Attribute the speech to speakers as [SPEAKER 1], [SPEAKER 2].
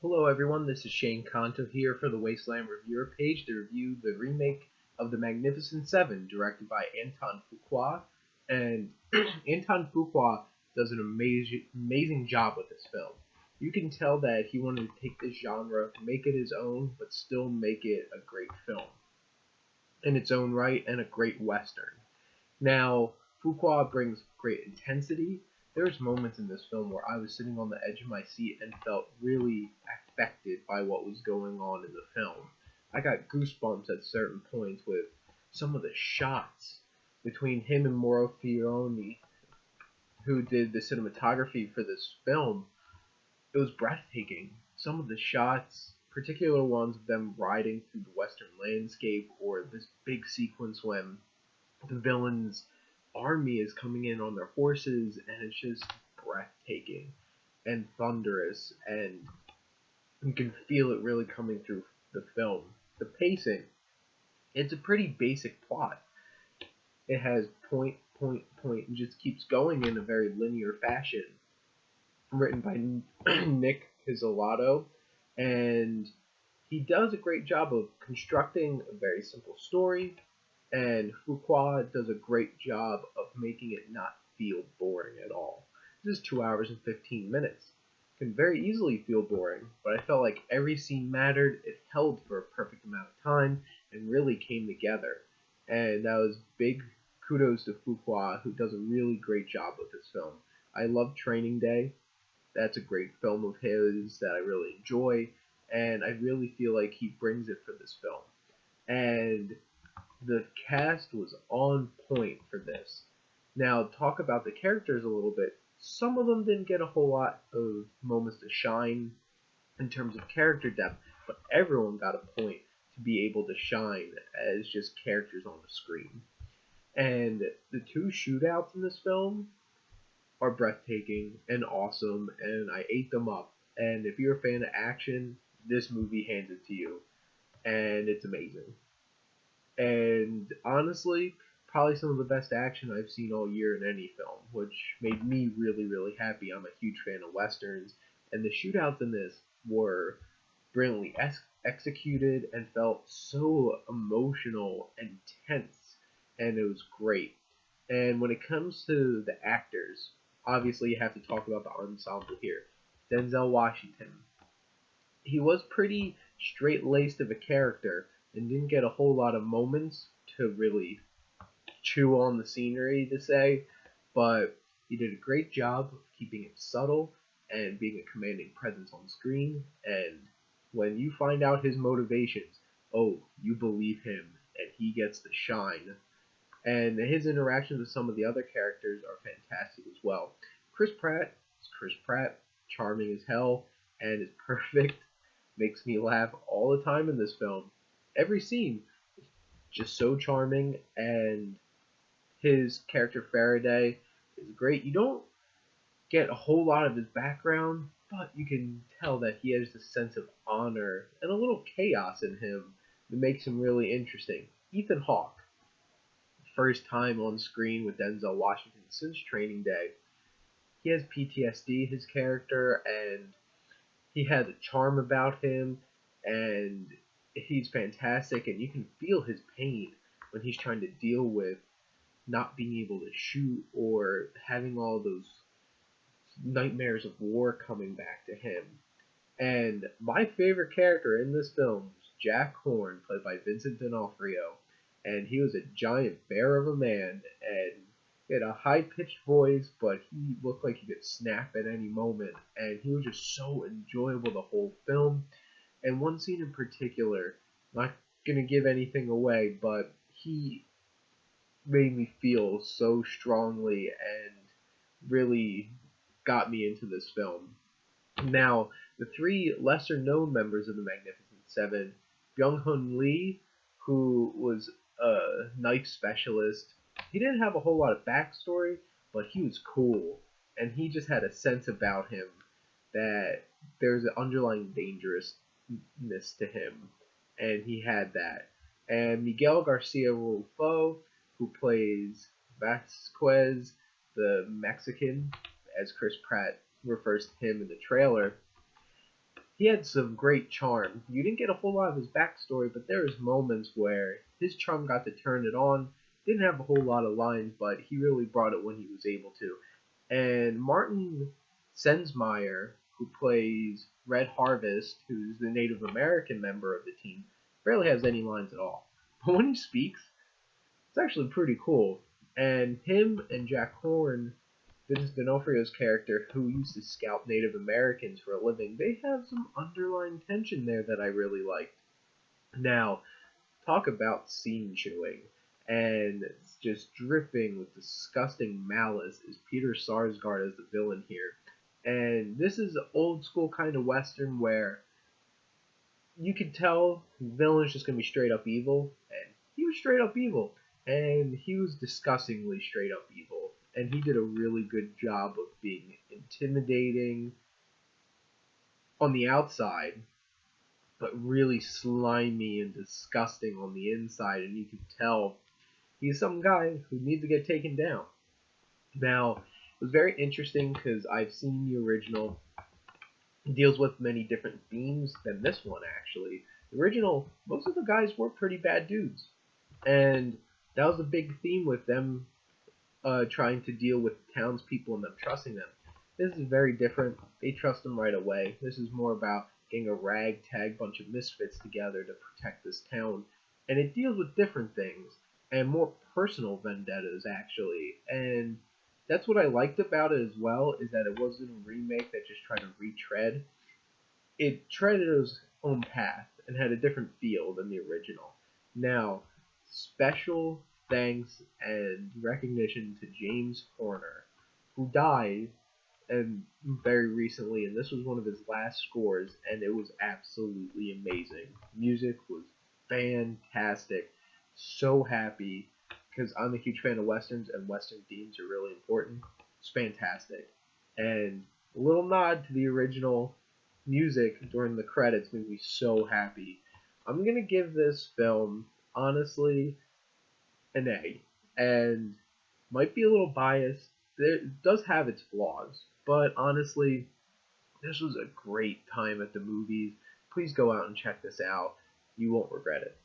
[SPEAKER 1] Hello everyone, this is Shane Kanto here for the Wasteland reviewer page to review the remake of The Magnificent Seven, directed by Antoine Fuqua. And Antoine Fuqua does an amazing job with this film. You can tell that he wanted to take this genre, make it his own, but still make it a great film in its own right and a great western. Now, Fuqua brings great intensity. There's moments in this film where I was sitting on the edge of my seat and felt really affected by what was going on in the film. I got goosebumps at certain points with some of the shots between him and Mauro Fioroni, who did the cinematography for this film. It was breathtaking. Some of the shots, particular ones of them riding through the western landscape, or this big sequence when the villain's army is coming in on their horses, and it's just breathtaking and thunderous, and you can feel it really coming through the film. The pacing, it's a pretty basic plot. It has point, point, point, and just keeps going in a very linear fashion. Written by Nick Pizzolatto, and he does a great job of constructing a very simple story, and Fuqua does a great job of making it not feel boring at all. This is 2 hours and 15 minutes. It can very easily feel boring, but I felt like every scene mattered, it held for a perfect amount of time, and really came together. And that was big kudos to Fuqua, who does a really great job with this film. I love Training Day. That's a great film of his that I really enjoy, and I really feel like he brings it for this film. And the cast was on point for this. Now, talk about the characters a little bit. Some of them didn't get a whole lot of moments to shine in terms of character depth, but everyone got a point to be able to shine as just characters on the screen. And the two shootouts in this film are breathtaking and awesome, and I ate them up. And if you're a fan of action, this movie hands it to you, and it's amazing. And honestly, probably some of the best action I've seen all year in any film, which made me really, really happy. I'm a huge fan of westerns, and the shootouts in this were brilliantly executed and felt so emotional and tense, and it was great. And when it comes to the actors, obviously you have to talk about the ensemble here. Denzel Washington. He was pretty straight-laced of a character and didn't get a whole lot of moments to really chew on the scenery, to say, but he did a great job of keeping it subtle and being a commanding presence on screen. And when you find out his motivations, oh, you believe him, and he gets the shine. And his interactions with some of the other characters are fantastic as well. Chris Pratt is Chris Pratt, charming as hell, and is perfect. Makes me laugh all the time in this film. Every scene is just so charming, and his character Faraday is great. You don't get a whole lot of his background, but you can tell that he has a sense of honor and a little chaos in him that makes him really interesting. Ethan Hawke, first time on screen with Denzel Washington since Training Day. He has PTSD, his character, and he has a charm about him, and he's fantastic, and you can feel his pain when he's trying to deal with not being able to shoot or having all those nightmares of war coming back to him. And my favorite character in this film was Jack Horn, played by Vincent D'Onofrio, and he was a giant bear of a man, and he had a high-pitched voice, but he looked like he could snap at any moment, and he was just so enjoyable the whole film. And one scene in particular, not gonna give anything away, but he made me feel so strongly and really got me into this film. Now, the three lesser-known members of the Magnificent Seven, Byung-Hun Lee, who was a knife specialist. He didn't have a whole lot of backstory, but he was cool, and he just had a sense about him that there's an underlying dangerousness to him, and he had that. And Miguel Garcia Rulfo, who plays Vasquez, the Mexican, as Chris Pratt refers to him in the trailer, he had some great charm. You didn't get a whole lot of his backstory, but there was moments where his charm got to turn it on. Didn't have a whole lot of lines, but he really brought it when he was able to. And Martin Sensmeyer, who plays Red Harvest, who's the Native American member of the team, barely has any lines at all. But when he speaks, it's actually pretty cool. And him and Jack Horn, Vince D'Onofrio's character, who used to scout Native Americans for a living, they have some underlying tension there that I really liked. Now, talk about scene chewing and it's just dripping with disgusting malice is Peter Sarsgaard as the villain here. And this is an old school kind of western where you could tell the villain's just gonna be straight up evil, and he was straight up evil, and he was disgustingly straight up evil, and he did a really good job of being intimidating on the outside, but really slimy and disgusting on the inside, and you could tell he's some guy who needs to get taken down. Now, it was very interesting because I've seen the original. It deals with many different themes than this one, actually. The original, most of the guys were pretty bad dudes. And that was a big theme with them trying to deal with townspeople and them trusting them. This is very different. They trust them right away. This is more about getting a ragtag bunch of misfits together to protect this town. And it deals with different things and more personal vendettas, actually. And that's what I liked about it as well, is that it wasn't a remake that just tried to retread. It treaded its own path and had a different feel than the original. Now, special thanks and recognition to James Horner, who died and very recently, and this was one of his last scores, and it was absolutely amazing. Music was fantastic. So happy because I'm a huge fan of westerns, and western themes are really important. It's fantastic, and a little nod to the original music during the credits made me so happy. I'm gonna give this film honestly an A, and might be a little biased. It does have its flaws, but honestly, this was a great time at the movies. Please go out and check this out. You won't regret it.